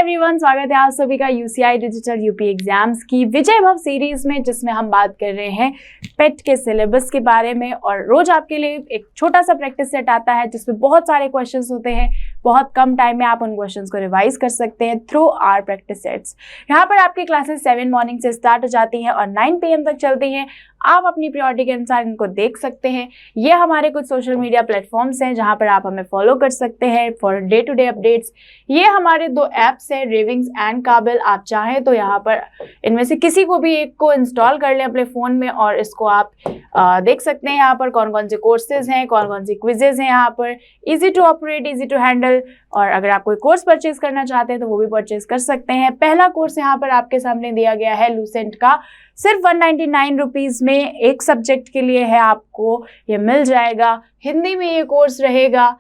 Everyone, स्वागत है आप सभी का यूसीआई डिजिटल यूपी एग्जाम्स की विजय भव सीरीज में, जिसमें हम बात कर रहे हैं पेट के सिलेबस के बारे में। और रोज आपके लिए एक छोटा सा प्रैक्टिस सेट आता है जिसमें बहुत सारे क्वेश्चंस होते हैं। बहुत कम टाइम में आप उन क्वेश्चंस को रिवाइज कर सकते हैं थ्रू आवर प्रैक्टिस सेट्स। यहाँ पर आपकी क्लासेस 7 मॉर्निंग से स्टार्ट हो जाती हैं और 9 PM तक चलती हैं। आप अपनी प्रायोरिटी के अनुसार इनको देख सकते हैं। ये हमारे कुछ सोशल मीडिया प्लेटफॉर्म्स हैं जहाँ पर आप हमें फॉलो कर सकते हैं for day to day updates. ये हमारे 2 ऐप्स हैं, रेविंग्स एंड काबिल। आप चाहें तो यहाँ पर इनमें से किसी को भी एक को इंस्टॉल कर लें अपने फ़ोन में और इसको आप देख सकते हैं यहाँ पर कौन कौन से कोर्सेज हैं, कौन कौन सी क्विजेज हैं यहाँ पर। Easy to operate, easy to handle. और अगर आप कोई कोर्स परचेज करना चाहते हैं तो वो भी परचेज कर सकते हैं। पहला कोर्स यहाँ पर आपके सामने दिया गया है लूसेंट का, सिर्फ 199 रुपीज़ में एक सब्जेक्ट के लिए है, आपको ये मिल जाएगा। हिंदी में ये कोर्स रहेगा।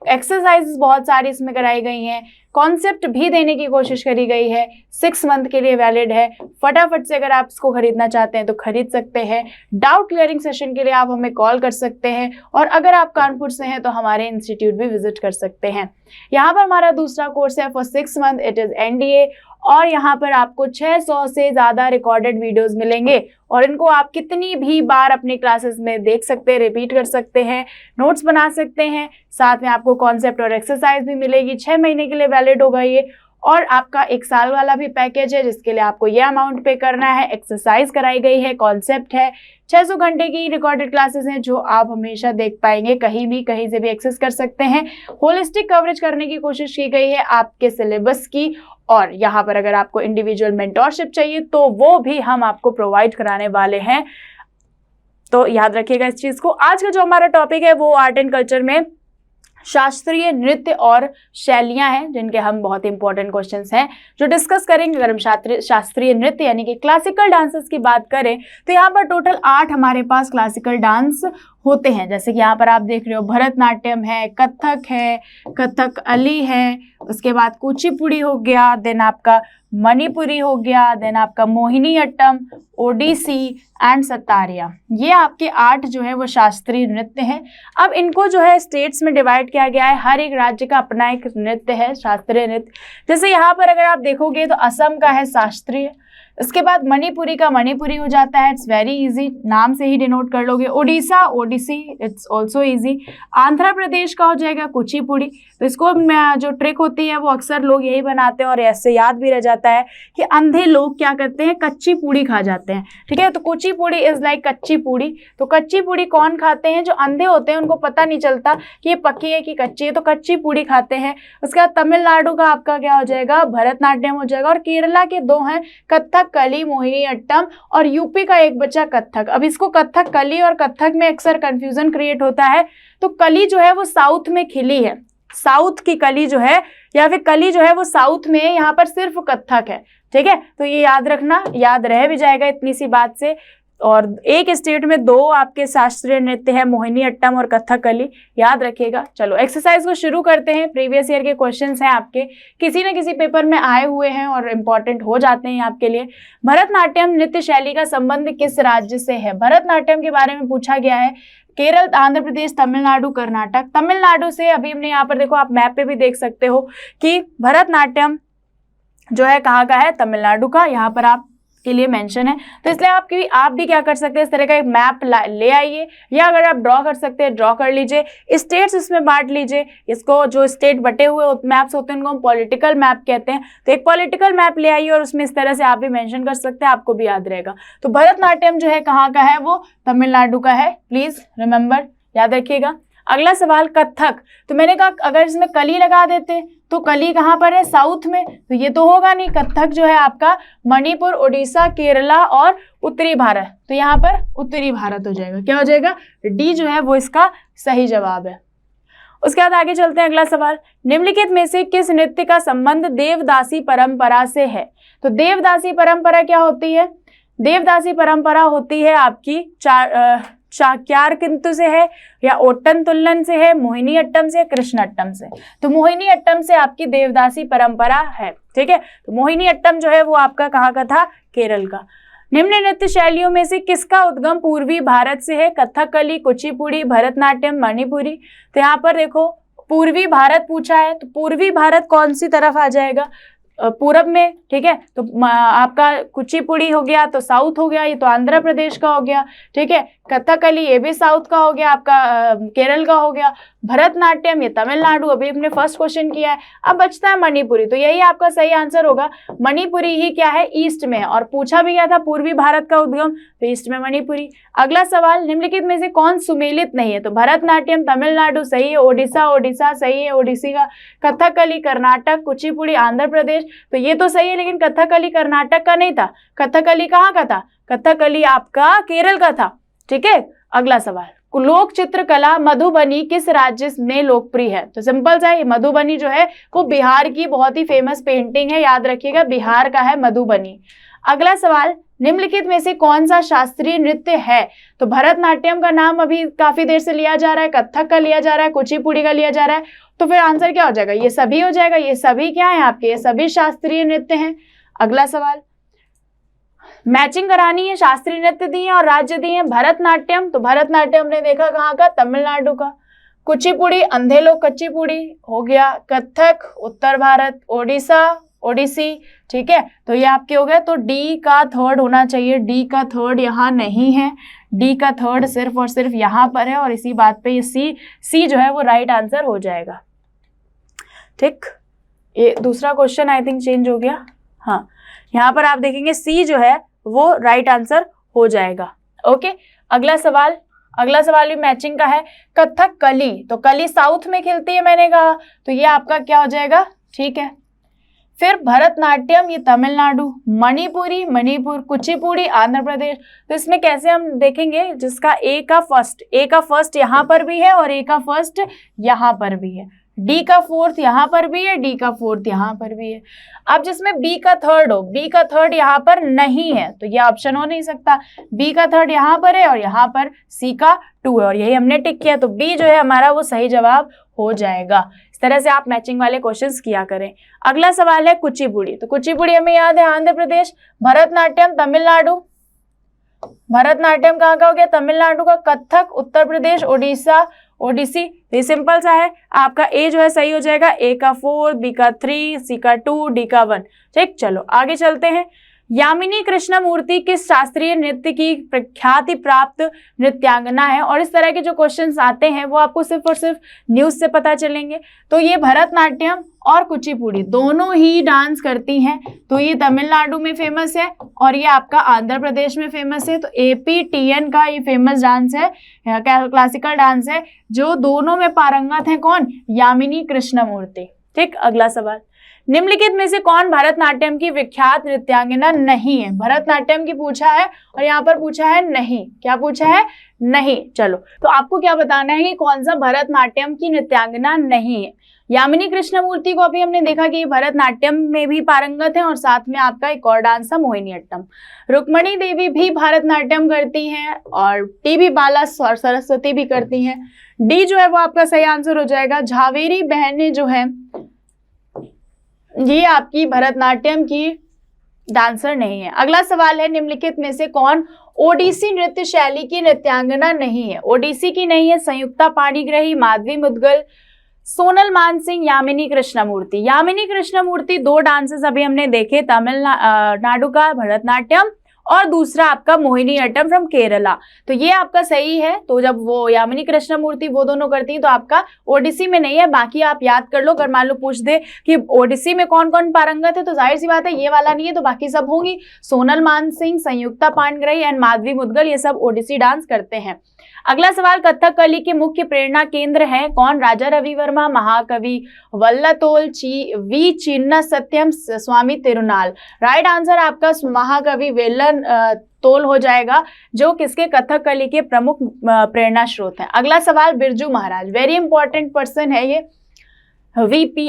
एक्सरसाइजेस बहुत सारी इसमें कराई गई हैं, कॉन्सेप्ट भी देने की कोशिश करी गई है। 6 मंथ के लिए वैलिड है। फटाफट से अगर आप इसको खरीदना चाहते हैं तो खरीद सकते हैं। डाउट क्लियरिंग सेशन के लिए आप हमें कॉल कर सकते हैं और अगर आप कानपुर से हैं तो हमारे इंस्टीट्यूट भी विजिट कर सकते हैं। यहाँ पर हमारा दूसरा कोर्स है for 6 month, it is NDA। और यहाँ पर आपको 600 से ज़्यादा रिकॉर्डेड वीडियोस मिलेंगे और इनको आप कितनी भी बार अपनी क्लासेस में देख सकते हैं, रिपीट कर सकते हैं, नोट्स बना सकते हैं। साथ में आपको कॉन्सेप्ट और एक्सरसाइज भी मिलेगी। 6 महीने के लिए वैलिड होगा ये। और आपका 1 साल वाला भी पैकेज है जिसके लिए आपको ये अमाउंट पे करना है। एक्सरसाइज कराई गई है, कॉन्सेप्ट है, 600 घंटे की रिकॉर्डेड क्लासेस हैं जो आप हमेशा देख पाएंगे, कहीं भी कहीं से भी एक्सेस कर सकते हैं। होलिस्टिक कवरेज करने की कोशिश की गई है आपके सिलेबस की। और यहाँ पर अगर आपको इंडिविजुअल मेंटोरशिप चाहिए तो वो भी हम आपको प्रोवाइड कराने वाले हैं, तो याद रखिएगा इस चीज़ को। आज का जो हमारा टॉपिक है वो आर्ट एंड कल्चर में शास्त्रीय नृत्य और शैलियां हैं, जिनके हम बहुत इंपॉर्टेंट क्वेश्चंस हैं जो डिस्कस करेंगे। अगर हम शास्त्रीय नृत्य यानी कि क्लासिकल डांसेस की बात करें तो यहाँ पर टोटल 8 हमारे पास क्लासिकल डांस होते हैं। जैसे कि यहाँ पर आप देख रहे हो, भरतनाट्यम है, कथक है, कथकली है, उसके बाद कुचिपुड़ी हो गया, देन आपका मणिपुरी हो गया, देन आपका मोहिनी अट्टम, ओडिसी एंड सतारिया। ये आपके 8 जो है वो शास्त्रीय नृत्य हैं। अब इनको जो है स्टेट्स में डिवाइड किया गया है। हर एक राज्य का अपना एक नृत्य है, शास्त्रीय नृत्य। जैसे यहाँ पर अगर आप देखोगे तो असम का है शास्त्रीय, इसके बाद मणिपुरी का मणिपुरी हो जाता है, इट्स वेरी इजी, नाम से ही डिनोट कर लोगे। Odisha Odissi, it's also easy. Andhra Pradesh का हो जाएगा कुचिपुड़ी। तो इसको जो ट्रिक होती है वो अक्सर लोग यही बनाते हैं और ऐसे याद भी रह जाता है कि अंधे लोग क्या करते हैं, कच्ची पूड़ी खा जाते हैं। ठीक है, तो कुचिपुड़ी इज लाइक कच्ची पूड़ी। तो कच्ची पूड़ी कौन खाते हैं? जो अंधे होते हैं, उनको पता नहीं चलता कि ये पकी है कि कच्ची है, तो कच्ची पूड़ी खाते हैं। उसके बाद तमिलनाडु का आपका क्या हो जाएगा, भरतनाट्यम हो जाएगा। और केरला के 2 हैं, कथक कली, मोहिनी अट्टम। और यूपी का एक बचा कथक। अब इसको कथक कली और कथक में अक्सर कंफ्यूजन क्रिएट होता है। तो कली जो है वो साउथ में खिली है, साउथ की कली जो है, या फिर कली जो है वो साउथ में है, यहाँ पर सिर्फ कथक है। ठीक है, तो ये याद रखना, याद रह भी जाएगा इतनी सी बात से। और एक स्टेट में 2 आपके शास्त्रीय नृत्य है, मोहिनी अट्टम और कथकली, याद रखिएगा। चलो एक्सरसाइज को शुरू करते हैं। प्रीवियस ईयर के क्वेश्चंस हैं आपके, किसी न किसी पेपर में आए हुए हैं और इम्पॉर्टेंट हो जाते हैं आपके लिए। भरतनाट्यम नृत्य शैली का संबंध किस राज्य से है? भरतनाट्यम के बारे में पूछा गया है। केरल, आंध्र प्रदेश, तमिलनाडु, कर्नाटक। तमिलनाडु से, अभी हमने यहाँ पर देखो, आप मैप पे भी देख सकते हो कि भरतनाट्यम जो है कहाँ का है, तमिलनाडु का, यहाँ पर आप के लिए मेंशन है। तो इसलिए आप भी क्या कर सकते हैं, इस तरह का एक मैप ले आइए, या अगर आप ड्रॉ कर सकते हैं ड्रॉ कर लीजिए। स्टेट्स इसमें बांट लीजिए। इसको जो स्टेट बटे हुए मैप्स होते हैं उनको हम पॉलिटिकल मैप कहते हैं। तो एक पॉलिटिकल मैप ले आइए और उसमें इस तरह से आप भी मेंशन कर सकते हैं, आपको भी याद रहेगा। तो भरतनाट्यम जो है कहाँ का है, वो तमिलनाडु का है। प्लीज रिमेंबर, याद रखिएगा। अगला सवाल, कथक। तो मैंने कहा अगर इसमें कली लगा देते तो कली कहाँ पर है, साउथ में, तो ये तो होगा नहीं। कथक जो है आपका मणिपुर, उड़ीसा, केरला और उत्तरी भारत। तो यहाँ पर उत्तरी भारत हो जाएगा। क्या हो जाएगा, डी जो है वो इसका सही जवाब है। उसके बाद आगे चलते हैं। अगला सवाल, निम्नलिखित में से किस नृत्य का संबंध देवदासी परंपरा से है? तो देवदासी परंपरा क्या होती है? देवदासी परंपरा होती है आपकी चाक्यार किंतु से है, या ओट्टन तुल्लन से है, मोहिनी अट्टम से, कृष्ण अट्टम से। तो मोहिनी अट्टम से आपकी देवदासी परंपरा है। ठीक है, तो मोहिनी अट्टम जो है वो आपका कहाँ का था, केरल का। निम्न नृत्य शैलियों में से किसका उद्गम पूर्वी भारत से है? कथकली, कुचिपुड़ी, भरतनाट्यम, मणिपुरी। तो यहाँ पर देखो पूर्वी भारत पूछा है, तो पूर्वी भारत कौन सी तरफ आ जाएगा? पूरब में, ठीक है। तो आपका कुचिपुड़ी हो गया तो साउथ हो गया, ये तो आंध्र प्रदेश का हो गया, ठीक है। कथकली ये भी साउथ का हो गया, आपका केरल का हो गया। भरतनाट्यम ये तमिलनाडु, अभी हमने फर्स्ट क्वेश्चन किया है। अब बचता है मणिपुरी, तो यही आपका सही आंसर होगा। मणिपुरी ही क्या है, ईस्ट में है, और पूछा भी गया था पूर्वी भारत का उद्गम, तो ईस्ट में मणिपुरी। अगला सवाल, निम्नलिखित में से कौन सुमेलित नहीं है, तो भरतनाट्यम तमिलनाडु सही है, ओडिशा सही है, ओडिसी का, कथकली कर्नाटक, कुचिपुड़ी आंध्र प्रदेश, तो ये तो सही है, लेकिन कथकली कर्नाटक का नहीं था। कथकली कहाँ का था, कथकली आपका केरल का था, ठीक है। अगला सवाल, लोक चित्रकला मधुबनी किस राज्य में लोकप्रिय है, तो सिंपल सा है, मधुबनी जो है वो बिहार की बहुत ही फेमस पेंटिंग है, याद रखिएगा बिहार का है मधुबनी। अगला सवाल, निम्नलिखित में से कौन सा शास्त्रीय नृत्य है, तो भरतनाट्यम का नाम अभी काफी देर से लिया जा रहा है, कथक का लिया जा रहा है, कुचिपुड़ी का लिया जा रहा है, तो फिर आंसर क्या हो जाएगा, ये सभी हो जाएगा। ये सभी क्या है आपके, ये सभी शास्त्रीय नृत्य हैं। अगला सवाल, मैचिंग करानी है, शास्त्रीय नृत्य दिए और राज्य दिए। भरतनाट्यम, तो भरतनाट्यम ने देखा कहाँ का, तमिलनाडु का। कुचिपुड़ी अंधे लोग कच्चीपुड़ी हो गया, कथक उत्तर भारत, ओडिशा ओडिसी, ठीक है। तो ये आपके हो गए, तो डी का थर्ड होना चाहिए, डी का थर्ड यहाँ नहीं है, डी का थर्ड सिर्फ और सिर्फ यहाँ पर है, और इसी बात पे ये सी जो है वो राइट आंसर हो जाएगा, ठीक। ये दूसरा क्वेश्चन आई थिंक चेंज हो गया, हाँ, यहाँ पर आप देखेंगे सी जो है वो राइट आंसर हो जाएगा, ओके। अगला सवाल भी मैचिंग का है, कथक कली, तो कली साउथ में खिलती है मैंने कहा, तो ये आपका क्या हो जाएगा, ठीक है। फिर भरतनाट्यम ये तमिलनाडु, मणिपुर, कुचिपुड़ी आंध्र प्रदेश, तो इसमें कैसे हम देखेंगे, जिसका ए का फर्स्ट यहाँ पर भी है और ए का फर्स्ट यहाँ पर भी है, डी का फोर्थ यहाँ पर भी है, डी का फोर्थ यहाँ पर भी है। अब जिसमें बी का थर्ड हो, बी का थर्ड यहाँ पर नहीं है, तो ये ऑप्शन हो नहीं सकता, बी का थर्ड यहाँ पर है और यहाँ पर सी का 2 है, और यही हमने टिक किया, तो बी जो है हमारा वो सही जवाब हो जाएगा। इस तरह से आप मैचिंग वाले क्वेश्चंस किया करें। अगला सवाल है कुचिपुड़ी, तो कुचिपुड़ी हमें याद है आंध्र प्रदेश, भरतनाट्यम तमिलनाडु, भरतनाट्यम कहाँ का हो गया, तमिलनाडु का, कथक उत्तर प्रदेश, ओडिसी, ये सिंपल सा है, आपका ए जो है सही हो जाएगा, ए का 4, बी का 3, सी का 2, डी का 1, ठीक। चलो आगे चलते हैं। यामिनी कृष्णमूर्ति किस शास्त्रीय नृत्य की प्रख्याति प्राप्त नृत्यांगना है, और इस तरह के जो क्वेश्चंस आते हैं वो आपको सिर्फ और सिर्फ न्यूज से पता चलेंगे। तो ये भरतनाट्यम और कुचिपुड़ी दोनों ही डांस करती हैं, तो ये तमिलनाडु में फेमस है और ये आपका आंध्र प्रदेश में फेमस है, तो APTN का ये फेमस डांस है, क्लासिकल डांस है, जो दोनों में पारंगत है कौन, यामिनी कृष्णमूर्ति, ठीक। अगला सवाल, निम्नलिखित में से कौन भरतनाट्यम की विख्यात नृत्यांगना नहीं है, भरतनाट्यम की पूछा है और यहाँ पर पूछा है नहीं, क्या पूछा है, नहीं। चलो, तो आपको क्या बताना है कि कौन सा भरतनाट्यम की नृत्यांगना नहीं है। यामिनी कृष्णमूर्ति को अभी हमने देखा कि भरतनाट्यम में भी पारंगत है, और साथ में आपका एक और डांस था मोहिनीअट्टम। रुक्मणी देवी भी भरतनाट्यम करती हैं, और टीबी बाला और सरस्वती भी करती हैं। डी जो है वो आपका सही आंसर हो जाएगा। झावेरी बहनें जो है ये आपकी भरतनाट्यम की डांसर नहीं है। अगला सवाल है, निम्नलिखित में से कौन ओडिसी नृत्य शैली की नृत्यांगना नहीं है। ओडिसी की नहीं है संयुक्ता पाणिग्राही, माधवी मुदगल, सोनल मानसिंह, यामिनी कृष्णमूर्ति। यामिनी कृष्णमूर्ति 2 डांसेस अभी हमने देखे, तमिलनाडु का भरतनाट्यम और दूसरा आपका मोहिनीअट्टम फ्रॉम केरला, तो ये आपका सही है। तो जब वो यामिनी कृष्णमूर्ति वो दोनों करती हैं तो आपका ओडिसी में नहीं है, बाकी आप याद कर लो। अगर मान लो पूछ दे कि ओडिसी में कौन कौन पारंगत है, तो जाहिर सी बात है ये वाला नहीं है, तो बाकी सब होंगी। सोनल मानसिंह, संयुक्ता पाणिग्राही एंड माधवी मुदगल, ये सब ओडिसी डांस करते हैं। अगला सवाल, कथकली के मुख्य प्रेरणा केंद्र हैं कौन, राजा Ravi Varma, Mahakavi Vallathol, V Chinna Satyam, Swami Thirunal. Right answer आपका महाकवि वेलन तोल हो जाएगा, जो किसके, कथकली के प्रमुख प्रेरणा स्रोत हैं। अगला सवाल, Birju Maharaj, very important person है ये, VIP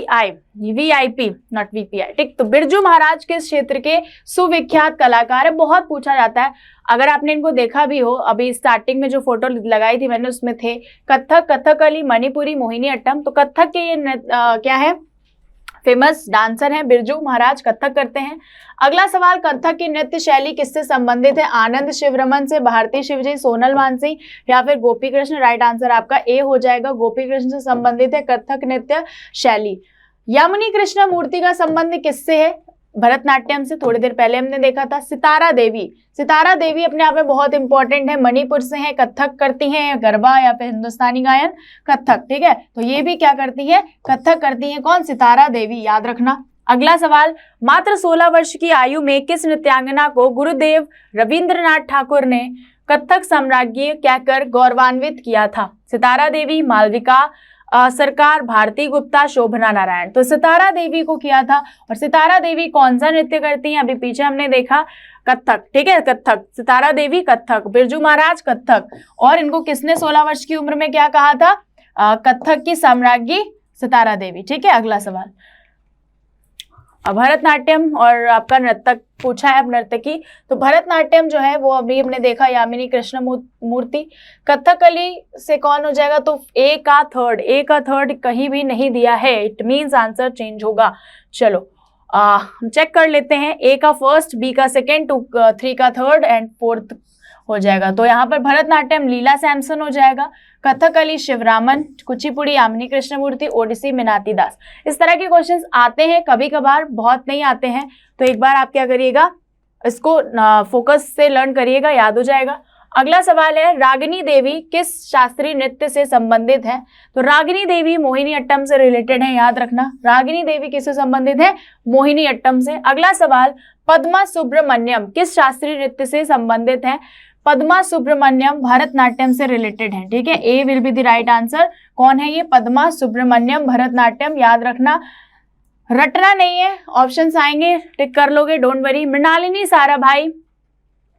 नॉट VPI, ठीक। तो बिरजू महाराज किस क्षेत्र के सुविख्यात कलाकार है, बहुत पूछा जाता है। अगर आपने इनको देखा भी हो, अभी स्टार्टिंग में जो फोटो लगाई थी मैंने उसमें थे कथक, कथकली, मणिपुरी, मोहिनीअट्टम। तो कथक के ये क्या है, फेमस डांसर हैं बिरजू महाराज, कथक करते हैं। अगला सवाल, कथक की नृत्य शैली किससे संबंधित है, आनंद शिवरमन से, भारती शिवजी, सोनल मानसिंह या फिर गोपी कृष्ण। राइट आंसर आपका ए हो जाएगा, गोपी कृष्ण से संबंधित है कथक नृत्य शैली। यामिनी कृष्णमूर्ति का संबंध किससे है? भरतनाट्यम से। थोड़ी देर पहले हमने देखा था। सितारा देवी, सितारा देवी अपने आप में बहुत इंपॉर्टेंट है, मणिपुर से है, कथक करती हैं, गरबा या फिर हिंदुस्तानी गायन, कथक, ठीक है। तो ये भी क्या करती है? कथक करती है। कौन? सितारा देवी, याद रखना। अगला सवाल, मात्र 16 वर्ष की आयु में किस नृत्यांगना को गुरुदेव रविंद्रनाथ ठाकुर ने कथक साम्राज्ञी कहकर गौरवान्वित किया था? सितारा देवी, मालविका सरकार, भारती गुप्ता, शोभना नारायण। तो सितारा देवी को किया था। और सितारा देवी कौन सा नृत्य करती हैं? अभी पीछे हमने देखा कथक, ठीक है, कथक। सितारा देवी कथक, बिरजू महाराज कथक। और इनको किसने 16 वर्ष की उम्र में क्या कहा था? कथक की साम्राज्ञी सितारा देवी, ठीक है। अगला सवाल, भरतनाट्यम और आपका नर्तक पूछा है, अब नर्तकी। तो भरतनाट्यम जो है वो अभी हमने देखा, यामिनी कृष्णमूर्ति। कथकली से कौन हो जाएगा? तो ए का थर्ड कहीं भी नहीं दिया है, इट मीन्स आंसर चेंज होगा। चलो हम चेक कर लेते हैं। ए का फर्स्ट, बी का सेकेंड, 3 का थर्ड एंड 4th हो जाएगा। तो यहाँ पर भरतनाट्यम लीला सैमसन हो जाएगा, कथकली शिवरामन, कुचिपुड़ी यामिनी कृष्णमूर्ति, ओडिसी मीनाती दास। इस तरह के क्वेश्चंस आते हैं कभी कभार, बहुत नहीं आते हैं। तो एक बार आप क्या करिएगा, इसको फोकस से लर्न करिएगा, याद हो जाएगा। अगला सवाल है, रागिनी देवी किस शास्त्रीय नृत्य से संबंधित है? तो रागिनी देवी मोहिनी अट्टम से रिलेटेड है, याद रखना। रागिनी देवी किससे संबंधित है? मोहिनी अट्टम से। अगला सवाल, पद्मा सुब्रमण्यम किस शास्त्रीय नृत्य से संबंधित है? पद्मा सुब्रमण्यम भरतनाट्यम से रिलेटेड है, ठीक है। A will be the right answer. कौन है ये? पद्मा सुब्रमण्यम, भरतनाट्यम, याद रखना, रटना नहीं है, ऑप्शंस आएंगे टिक कर लोगे, डोंट वरी। मृणालिनी साराभाई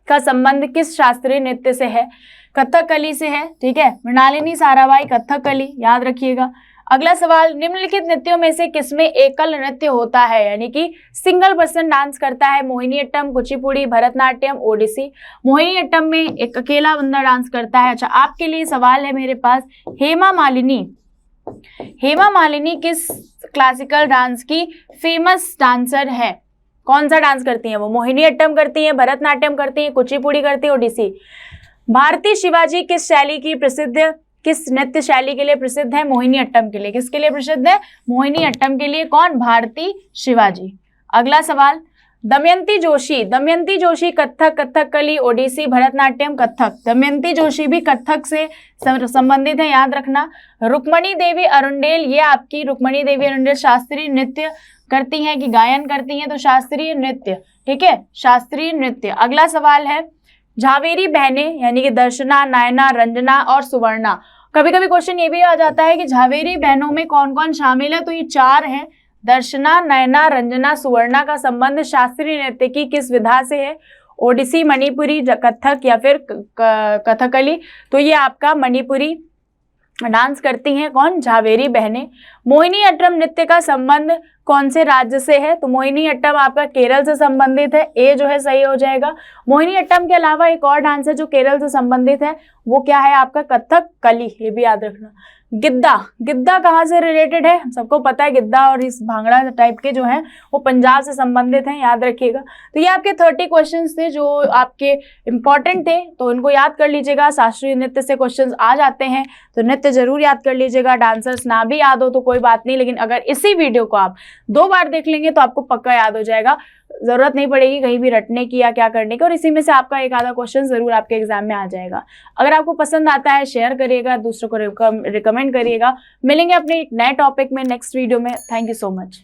का संबंध किस शास्त्रीय नृत्य से है? कथकली से है, ठीक है। मृणालिनी साराभाई कथकली, याद रखिएगा। अगला सवाल, निम्नलिखित नृत्यों में से किसमें एकल नृत्य होता है, यानी कि सिंगल पर्सन डांस करता है? मोहिनी अट्टम, कुचिपुड़ी, भरतनाट्यम, ओडिसी। मोहिनी अट्टम में एक अकेला बंदा डांस करता है। अच्छा, आपके लिए सवाल है मेरे पास, हेमा मालिनी, हेमा मालिनी किस क्लासिकल डांस की फेमस डांसर है? कौन सा डांस करती हैं वो? मोहिनी अट्टम करती हैं, भरतनाट्यम करती हैं, कुचिपुड़ी करती है, ओडिसी। भारती शिवाजी किस शैली की प्रसिद्ध, किस नृत्य शैली के लिए प्रसिद्ध है? मोहिनी अट्टम के लिए। किसके लिए प्रसिद्ध है? मोहिनी अट्टम के लिए। कौन? भारती शिवाजी। अगला सवाल, दमयंती जोशी, दमयंती जोशी कथक, कथकली, ओडिसी, भरतनाट्यम, कथक। दमयंती जोशी भी कथक से संबंधित है, याद रखना। रुक्मणी देवी अरुंडेल, ये आपकी रुक्मणी देवी अरुंडेल शास्त्रीय नृत्य करती हैं कि गायन करती हैं? तो शास्त्रीय नृत्य, ठीक है, शास्त्रीय नृत्य। अगला सवाल है, झावेरी बहनें यानी कि दर्शना, नयना, रंजना और सुवर्णा। कभी कभी क्वेश्चन ये भी आ जाता है कि झावेरी बहनों में कौन कौन शामिल है? तो ये 4 हैं, दर्शना, नयना, रंजना, सुवर्णा का संबंध शास्त्रीय नृत्य की किस विधा से है? ओडिसी, मणिपुरी, कथक या फिर कथकली। तो ये आपका मणिपुरी डांस करती हैं। कौन? झावेरी बहनें। मोहिनी अट्टम नृत्य का संबंध कौन से राज्य से है? तो मोहिनी अट्टम आपका केरल से संबंधित है, ए जो है सही हो जाएगा। मोहिनी अट्टम के अलावा एक और डांस है जो केरल से संबंधित है, वो क्या है आपका? कथकली, ये भी याद रखना। गिद्दा, गिद्दा कहाँ से रिलेटेड है? सबको पता है गिद्दा और इस भांगड़ा टाइप के जो हैं वो पंजाब से संबंधित हैं, याद रखिएगा। तो ये आपके 30 क्वेश्चंस थे जो आपके इंपॉर्टेंट थे, तो इनको याद कर लीजिएगा। शास्त्रीय नृत्य से क्वेश्चंस आ जाते हैं तो नृत्य जरूर याद कर लीजिएगा। डांसर्स ना भी याद हो तो कोई बात नहीं, लेकिन अगर इसी वीडियो को आप 2 बार देख लेंगे तो आपको पक्का याद हो जाएगा, जरूरत नहीं पड़ेगी कहीं भी रटने की या क्या करने की, और इसी में से आपका एक आधा क्वेश्चन जरूर आपके एग्जाम में आ जाएगा। अगर आपको पसंद आता है शेयर करिएगा, दूसरों को रिकमेंड करिएगा। मिलेंगे अपने नए टॉपिक में नेक्स्ट वीडियो में। Thank you so much.